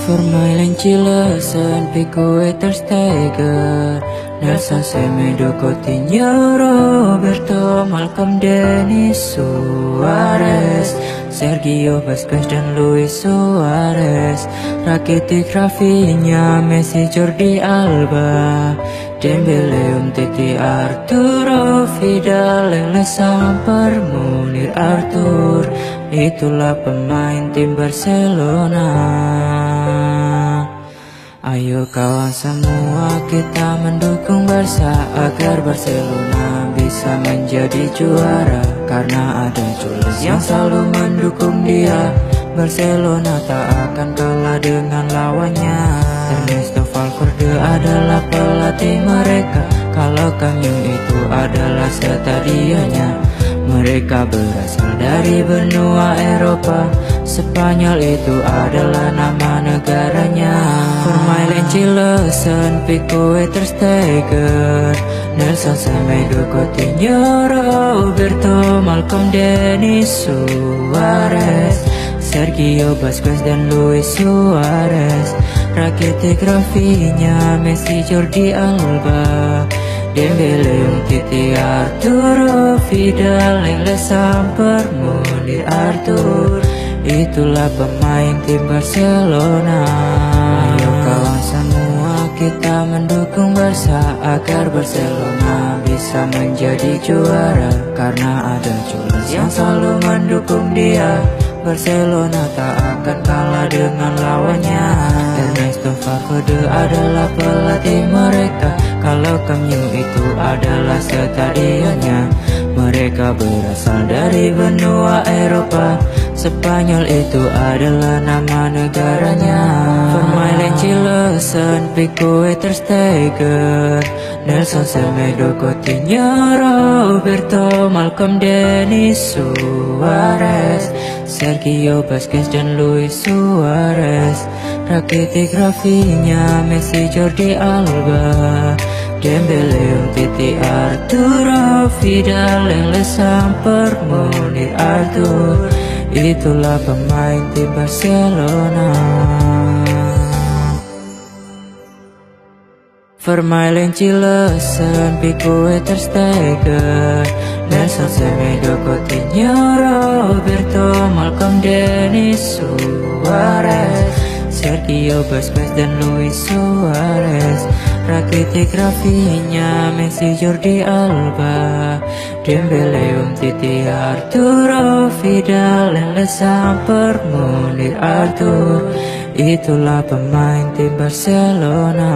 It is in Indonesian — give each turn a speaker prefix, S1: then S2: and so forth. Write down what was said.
S1: Vermaelen, Cilesan, Pico, Ter Stegen, Nelson Semedo, Coutinho, Roberto, Malcolm, Denis Suarez, Sergio Busquets dan Luis Suarez, Rakitic, Rafinha, Messi, Jordi Alba, Dembele, Umtiti, Arturo Vidal, Lele Samper, Munir Arthur. Itulah pemain tim Barcelona. Ayo kawan semua kita mendukung Barca agar Barcelona bisa menjadi juara. Karena ada Jules yang selalu mendukung dia, Barcelona tak akan kalah dengan lawannya. Ernesto Valverde adalah pelatih mereka, kalau Camp Nou itu adalah stadionnya. Mereka berasal dari benua Eropa, Spanyol itu adalah nama negaranya. Vermaelen, Cilesan, Pico, Ter Stegen, Nelson Semedo, Coutinho, Roberto, Malcolm, Denis Suarez, Sergio Busquets dan Luis Suarez, Rakitic, Rafinha, Messi, Jordi Alba, Dembele, Umtiti, Arturo Vidal, Lele Samper, Munir Arthur. Itulah pemain tim Barcelona. Ayo kawan semua kita mendukung Barca agar Barcelona bisa menjadi juara. Karena ada Jules yang selalu mendukung dia, Barcelona tak akan kalah dengan lawannya. Ernesto Valverde adalah pelatih mereka, kalau Camp Nou itu adalah stadionnya. Mereka berasal dari benua Eropa, Spanyol itu adalah nama negaranya. Vermaelen, Cilesan, Pico, Ter Stegen, Nelson Semedo, Coutinho, Roberto, Malcolm, Denis Suarez, Sergio Busquets dan Luis Suarez, Rakitic, Rafinha, Messi, Jordi Alba, Dembele, Umtiti, Arturo Vidal, Lele Samper, Munir Arthur. Itulah pemain tim Barcelona. Vermaelen, Cilesan, Pico, Ter Stegen, Nelson Semedo, Coutinho, Roberto, Malcolm, Denis Suarez, Sergio Busquets dan Luis Suarez, Rakitic, Rafinha, Messi, Jordi Alba, Dembele, Umtiti, Arturo Vidal, Lele Samper, Munir Arthur. Itulah pemain tim Barcelona.